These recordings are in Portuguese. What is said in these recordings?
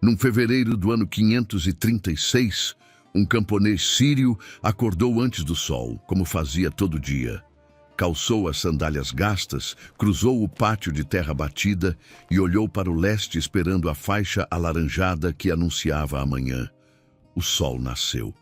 Num fevereiro do ano 536, um camponês sírio acordou antes do sol, como fazia todo dia. Calçou as sandálias gastas, cruzou o pátio de terra batida e olhou para o leste esperando a faixa alaranjada que anunciava a manhã. O sol nasceu.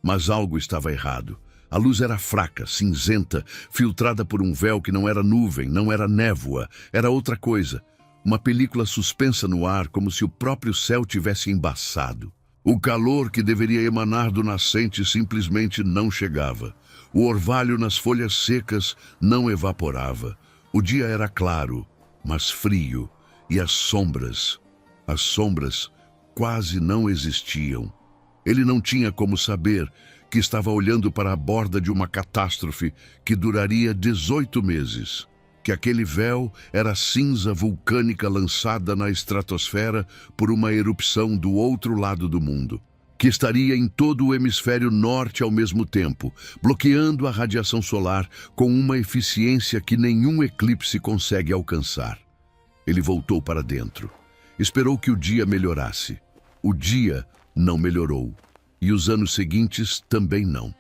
Mas algo estava errado. A luz era fraca, cinzenta, filtrada por um véu que não era nuvem, não era névoa, era outra coisa. Uma película suspensa no ar, como se o próprio céu tivesse embaçado. O calor que deveria emanar do nascente simplesmente não chegava. O orvalho nas folhas secas não evaporava. O dia era claro, mas frio, e as sombras quase não existiam. Ele não tinha como saber que estava olhando para a borda de uma catástrofe que duraria 18 meses. Que aquele véu era cinza vulcânica lançada na estratosfera por uma erupção do outro lado do mundo. Que estaria em todo o hemisfério norte ao mesmo tempo, bloqueando a radiação solar com uma eficiência que nenhum eclipse consegue alcançar. Ele voltou para dentro. Esperou que o dia melhorasse. O dia não melhorou. E os anos seguintes também não.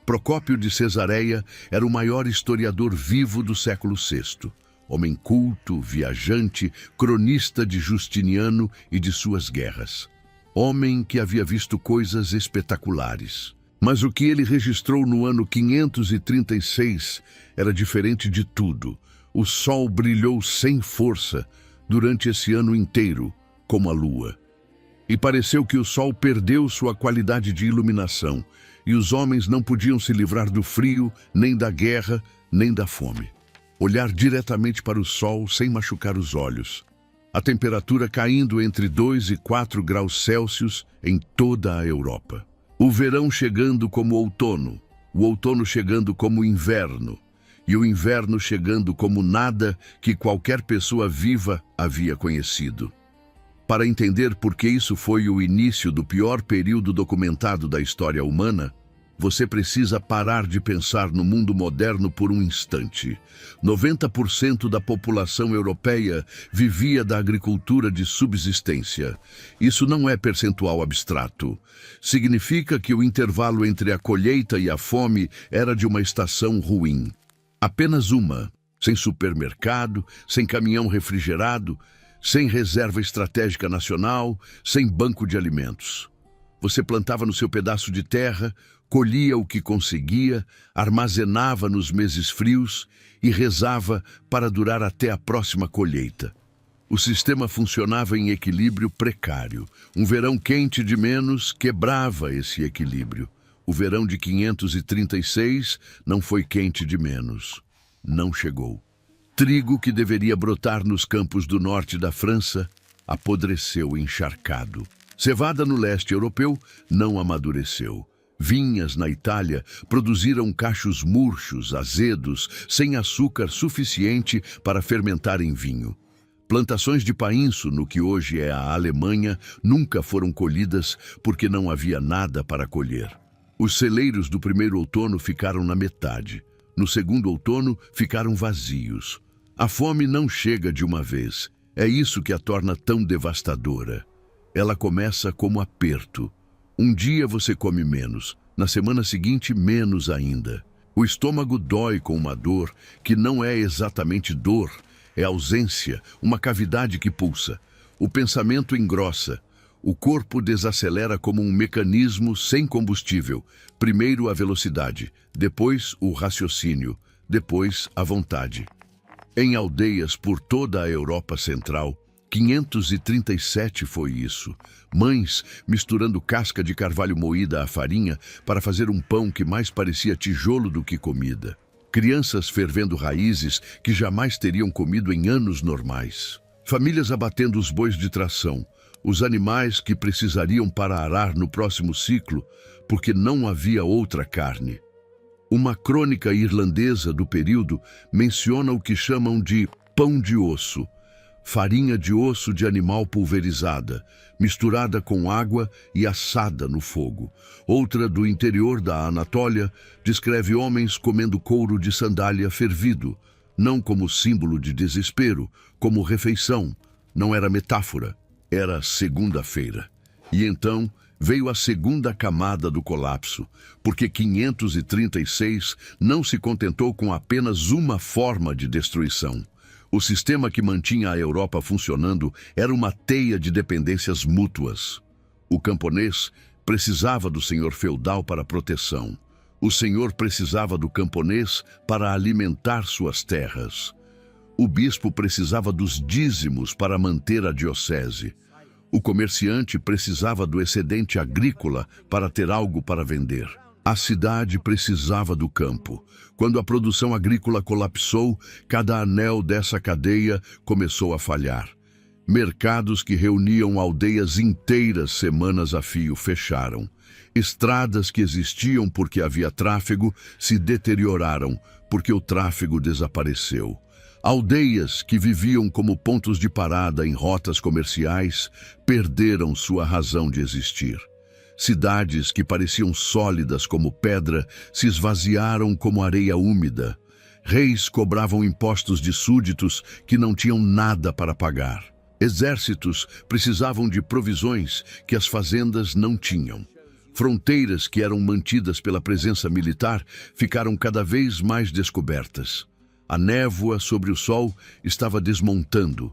Procópio de Cesareia era o maior historiador vivo do século VI. Homem culto, viajante, cronista de Justiniano e de suas guerras. Homem que havia visto coisas espetaculares. Mas o que ele registrou no ano 536 era diferente de tudo. O sol brilhou sem força durante esse ano inteiro, como a lua. E pareceu que o sol perdeu sua qualidade de iluminação, e os homens não podiam se livrar do frio, nem da guerra, nem da fome. Olhar diretamente para o sol sem machucar os olhos. A temperatura caindo entre 2 e 4 graus Celsius em toda a Europa. O verão chegando como outono, o outono chegando como inverno, e o inverno chegando como nada que qualquer pessoa viva havia conhecido. Para entender por que isso foi o início do pior período documentado da história humana, você precisa parar de pensar no mundo moderno por um instante. 90% da população europeia vivia da agricultura de subsistência. Isso não é percentual abstrato. Significa que o intervalo entre a colheita e a fome era de uma estação ruim. Apenas uma, sem supermercado, sem caminhão refrigerado, sem reserva estratégica nacional, sem banco de alimentos. Você plantava no seu pedaço de terra, colhia o que conseguia, armazenava nos meses frios e rezava para durar até a próxima colheita. O sistema funcionava em equilíbrio precário. Um verão quente de menos quebrava esse equilíbrio. O verão de 536 não foi quente de menos. Não chegou. Trigo que deveria brotar nos campos do norte da França apodreceu encharcado. Cevada no leste europeu não amadureceu. Vinhas na Itália produziram cachos murchos, azedos, sem açúcar suficiente para fermentar em vinho. Plantações de painço no que hoje é a Alemanha nunca foram colhidas porque não havia nada para colher. Os celeiros do primeiro outono ficaram na metade. No segundo outono, ficaram vazios. A fome não chega de uma vez. É isso que a torna tão devastadora. Ela começa como aperto. Um dia você come menos, na semana seguinte menos ainda. O estômago dói com uma dor que não é exatamente dor, é ausência, uma cavidade que pulsa. O pensamento engrossa. O corpo desacelera como um mecanismo sem combustível. Primeiro a velocidade, depois o raciocínio, depois a vontade. Em aldeias por toda a Europa Central, 537 foi isso. Mães misturando casca de carvalho moída à farinha para fazer um pão que mais parecia tijolo do que comida. Crianças fervendo raízes que jamais teriam comido em anos normais. Famílias abatendo os bois de tração, os animais que precisariam para arar no próximo ciclo, porque não havia outra carne. Uma crônica irlandesa do período menciona o que chamam de pão de osso, farinha de osso de animal pulverizada, misturada com água e assada no fogo. Outra, do interior da Anatólia, descreve homens comendo couro de sandália fervido, não como símbolo de desespero, como refeição. Não era metáfora, Era segunda-feira. E então veio a segunda camada do colapso, porque 536 não se contentou com apenas uma forma de destruição. O sistema que mantinha a Europa funcionando era uma teia de dependências mútuas. O camponês precisava do senhor feudal para proteção. O senhor precisava do camponês para alimentar suas terras. O bispo precisava dos dízimos para manter a diocese. O comerciante precisava do excedente agrícola para ter algo para vender. A cidade precisava do campo. Quando a produção agrícola colapsou, cada anel dessa cadeia começou a falhar. Mercados que reuniam aldeias inteiras semanas a fio fecharam. Estradas que existiam porque havia tráfego se deterioraram porque o tráfego desapareceu. Aldeias que viviam como pontos de parada em rotas comerciais perderam sua razão de existir. Cidades que pareciam sólidas como pedra se esvaziaram como areia úmida. Reis cobravam impostos de súditos que não tinham nada para pagar. Exércitos precisavam de provisões que as fazendas não tinham. Fronteiras que eram mantidas pela presença militar ficaram cada vez mais descobertas. A névoa sobre o sol estava desmontando,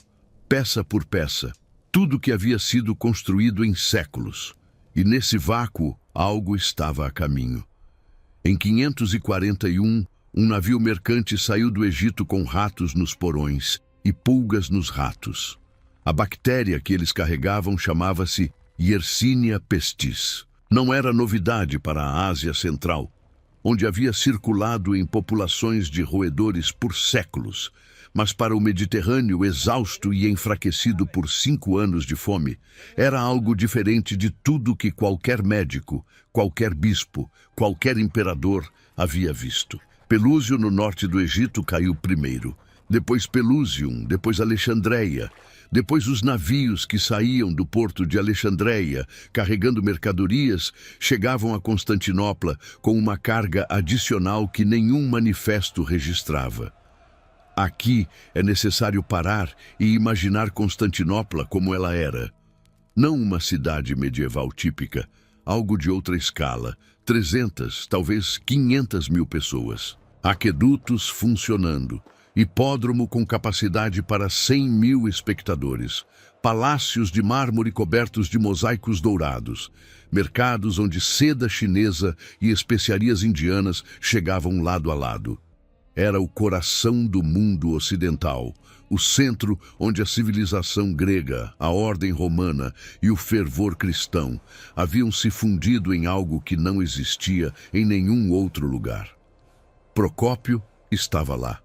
peça por peça, tudo que havia sido construído em séculos. E nesse vácuo, algo estava a caminho. Em 541, um navio mercante saiu do Egito com ratos nos porões e pulgas nos ratos. A bactéria que eles carregavam chamava-se Yersinia pestis. Não era novidade para a Ásia Central, onde havia circulado em populações de roedores por séculos, mas para o Mediterrâneo, exausto e enfraquecido por 5 anos de fome, era algo diferente de tudo que qualquer médico, qualquer bispo, qualquer imperador havia visto. Pelúcio, no norte do Egito, caiu primeiro, depois Pelusium, depois Alexandreia, depois os navios que saíam do porto de Alexandreia, carregando mercadorias, chegavam a Constantinopla com uma carga adicional que nenhum manifesto registrava. Aqui é necessário parar e imaginar Constantinopla como ela era. Não uma cidade medieval típica, algo de outra escala, 300, talvez 500 mil pessoas. Aquedutos funcionando. Hipódromo com capacidade para 100 mil espectadores, palácios de mármore cobertos de mosaicos dourados, mercados onde seda chinesa e especiarias indianas chegavam lado a lado. Era o coração do mundo ocidental, o centro onde a civilização grega, a ordem romana e o fervor cristão haviam se fundido em algo que não existia em nenhum outro lugar. Procópio estava lá.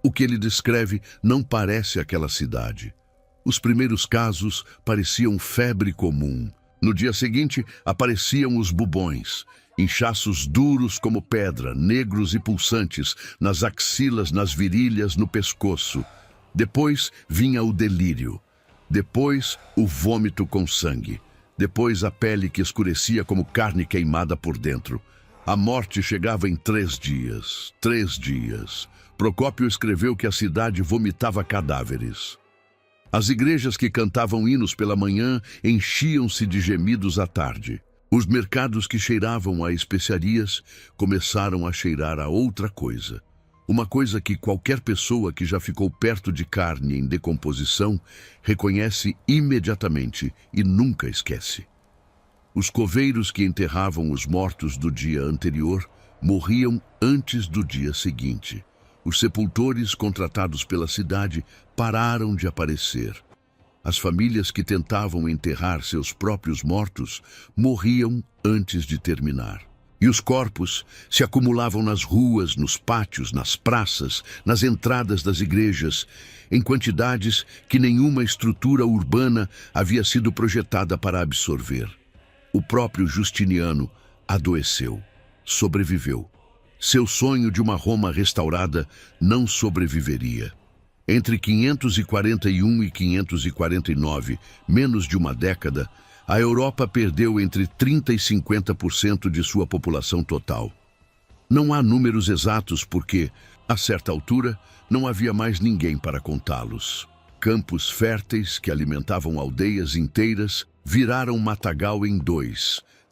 O que ele descreve não parece aquela cidade. Os primeiros casos pareciam febre comum. No dia seguinte, apareciam os bubões, inchaços duros como pedra, negros e pulsantes, nas axilas, nas virilhas, no pescoço. Depois vinha o delírio. Depois, o vômito com sangue. Depois, a pele que escurecia como carne queimada por dentro. A morte chegava em 3 dias. 3 dias. Procópio escreveu que a cidade vomitava cadáveres. As igrejas que cantavam hinos pela manhã enchiam-se de gemidos à tarde. Os mercados que cheiravam a especiarias começaram a cheirar a outra coisa. Uma coisa que qualquer pessoa que já ficou perto de carne em decomposição reconhece imediatamente e nunca esquece. Os coveiros que enterravam os mortos do dia anterior morriam antes do dia seguinte. Os sepultores contratados pela cidade pararam de aparecer. As famílias que tentavam enterrar seus próprios mortos morriam antes de terminar. E os corpos se acumulavam nas ruas, nos pátios, nas praças, nas entradas das igrejas, em quantidades que nenhuma estrutura urbana havia sido projetada para absorver. O próprio Justiniano adoeceu, sobreviveu. Seu sonho de uma Roma restaurada não sobreviveria. Entre 541 e 549, menos de uma década, a Europa perdeu entre 30% e 50% de sua população total. Não há números exatos porque, a certa altura, não havia mais ninguém para contá-los. Campos férteis que alimentavam aldeias inteiras viraram matagal em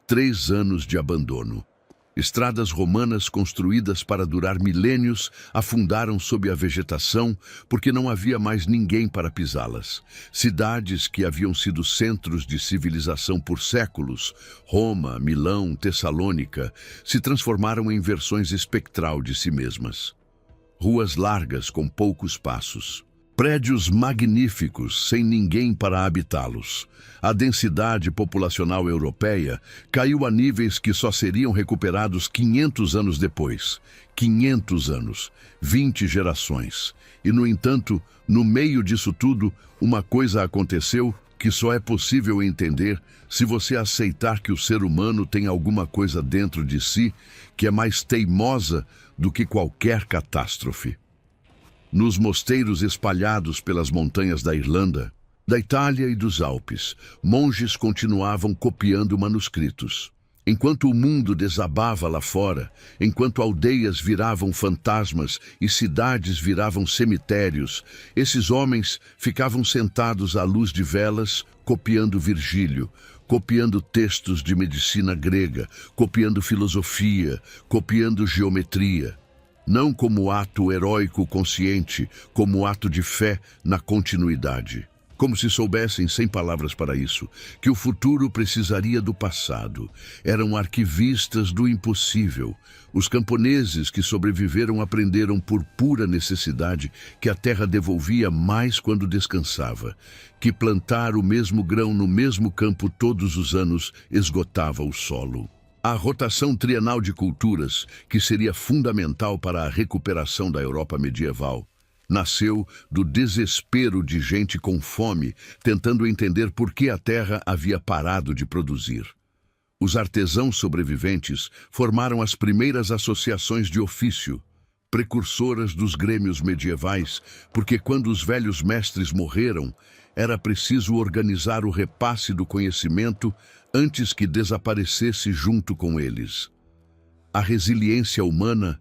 3 anos de abandono. Estradas romanas construídas para durar milênios afundaram sob a vegetação porque não havia mais ninguém para pisá-las. Cidades que haviam sido centros de civilização por séculos, Roma, Milão, Tessalônica, se transformaram em versões espectral de si mesmas. Ruas largas com poucos passos. Prédios magníficos, sem ninguém para habitá-los. A densidade populacional europeia caiu a níveis que só seriam recuperados 500 anos depois. 500 anos, 20 gerações. E, no entanto, no meio disso tudo, uma coisa aconteceu que só é possível entender se você aceitar que o ser humano tem alguma coisa dentro de si que é mais teimosa do que qualquer catástrofe. Nos mosteiros espalhados pelas montanhas da Irlanda, da Itália e dos Alpes, monges continuavam copiando manuscritos. Enquanto o mundo desabava lá fora, enquanto aldeias viravam fantasmas e cidades viravam cemitérios, esses homens ficavam sentados à luz de velas, copiando Virgílio, copiando textos de medicina grega, copiando filosofia, copiando geometria. Não como ato heróico consciente, como ato de fé na continuidade. Como se soubessem, sem palavras para isso, que o futuro precisaria do passado. Eram arquivistas do impossível. Os camponeses que sobreviveram aprenderam por pura necessidade que a terra devolvia mais quando descansava, que plantar o mesmo grão no mesmo campo todos os anos esgotava o solo. A rotação trienal de culturas, que seria fundamental para a recuperação da Europa medieval, nasceu do desespero de gente com fome, tentando entender por que a terra havia parado de produzir. Os artesãos sobreviventes formaram as primeiras associações de ofício, precursoras dos grêmios medievais, porque quando os velhos mestres morreram, era preciso organizar o repasse do conhecimento antes que desaparecesse junto com eles. A resiliência humana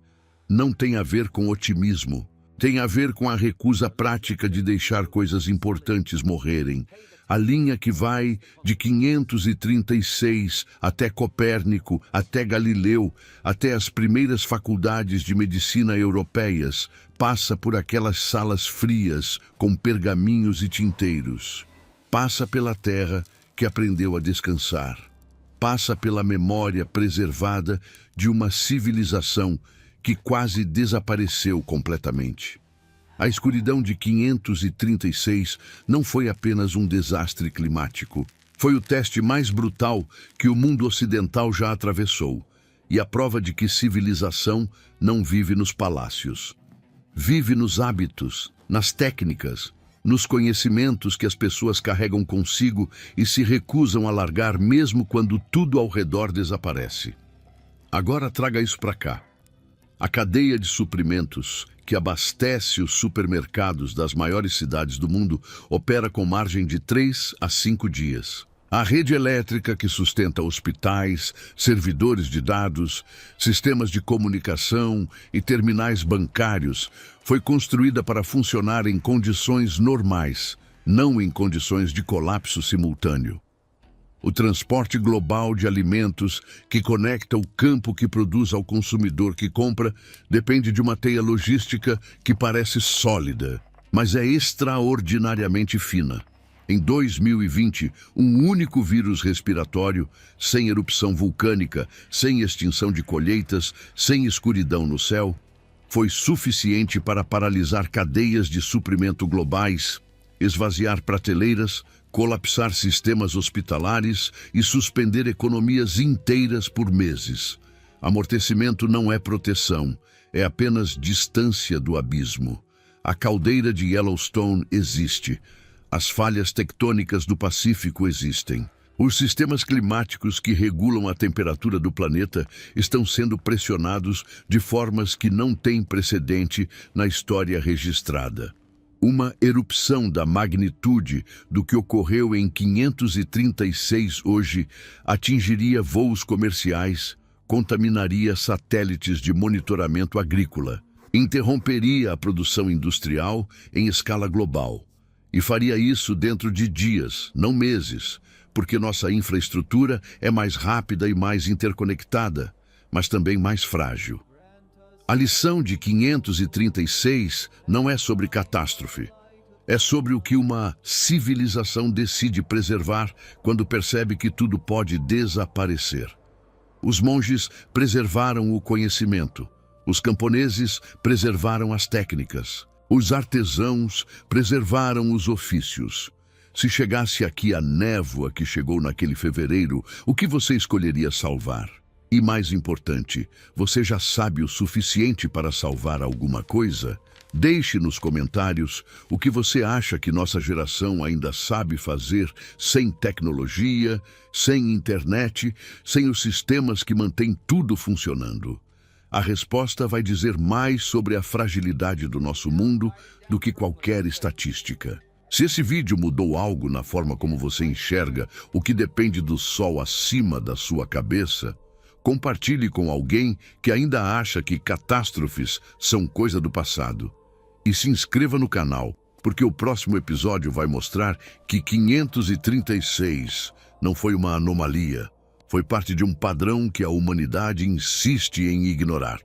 não tem a ver com otimismo, tem a ver com a recusa prática de deixar coisas importantes morrerem. A linha que vai de 536 até Copérnico, até Galileu, até as primeiras faculdades de medicina europeias, passa por aquelas salas frias com pergaminhos e tinteiros. Passa pela terra que aprendeu a descansar. Passa pela memória preservada de uma civilização que quase desapareceu completamente. A escuridão de 536 não foi apenas um desastre climático. Foi o teste mais brutal que o mundo ocidental já atravessou, e a prova de que civilização não vive nos palácios. Vive nos hábitos, nas técnicas, nos conhecimentos que as pessoas carregam consigo e se recusam a largar mesmo quando tudo ao redor desaparece. Agora traga isso para cá. A cadeia de suprimentos que abastece os supermercados das maiores cidades do mundo opera com margem de 3 a 5 dias. A rede elétrica que sustenta hospitais, servidores de dados, sistemas de comunicação e terminais bancários foi construída para funcionar em condições normais, não em condições de colapso simultâneo. O transporte global de alimentos que conecta o campo que produz ao consumidor que compra depende de uma teia logística que parece sólida, mas é extraordinariamente fina. Em 2020, um único vírus respiratório, sem erupção vulcânica, sem extinção de colheitas, sem escuridão no céu, foi suficiente para paralisar cadeias de suprimento globais, esvaziar prateleiras, colapsar sistemas hospitalares e suspender economias inteiras por meses. Amortecimento não é proteção, é apenas distância do abismo. A caldeira de Yellowstone existe. As falhas tectônicas do Pacífico existem. Os sistemas climáticos que regulam a temperatura do planeta estão sendo pressionados de formas que não têm precedente na história registrada. Uma erupção da magnitude do que ocorreu em 536 hoje atingiria voos comerciais, contaminaria satélites de monitoramento agrícola, interromperia a produção industrial em escala global E faria isso dentro de dias, não meses, porque nossa infraestrutura é mais rápida e mais interconectada, mas também mais frágil. A lição de 536 não é sobre catástrofe. É sobre o que uma civilização decide preservar quando percebe que tudo pode desaparecer. Os monges preservaram o conhecimento. Os camponeses preservaram as técnicas. Os artesãos preservaram os ofícios. Se chegasse aqui a névoa que chegou naquele fevereiro, o que você escolheria salvar? E mais importante, você já sabe o suficiente para salvar alguma coisa? Deixe nos comentários o que você acha que nossa geração ainda sabe fazer sem tecnologia, sem internet, sem os sistemas que mantêm tudo funcionando. A resposta vai dizer mais sobre a fragilidade do nosso mundo do que qualquer estatística. Se esse vídeo mudou algo na forma como você enxerga o que depende do sol acima da sua cabeça, compartilhe com alguém que ainda acha que catástrofes são coisa do passado. E se inscreva no canal, porque o próximo episódio vai mostrar que 536 não foi uma anomalia. Foi parte de um padrão que a humanidade insiste em ignorar.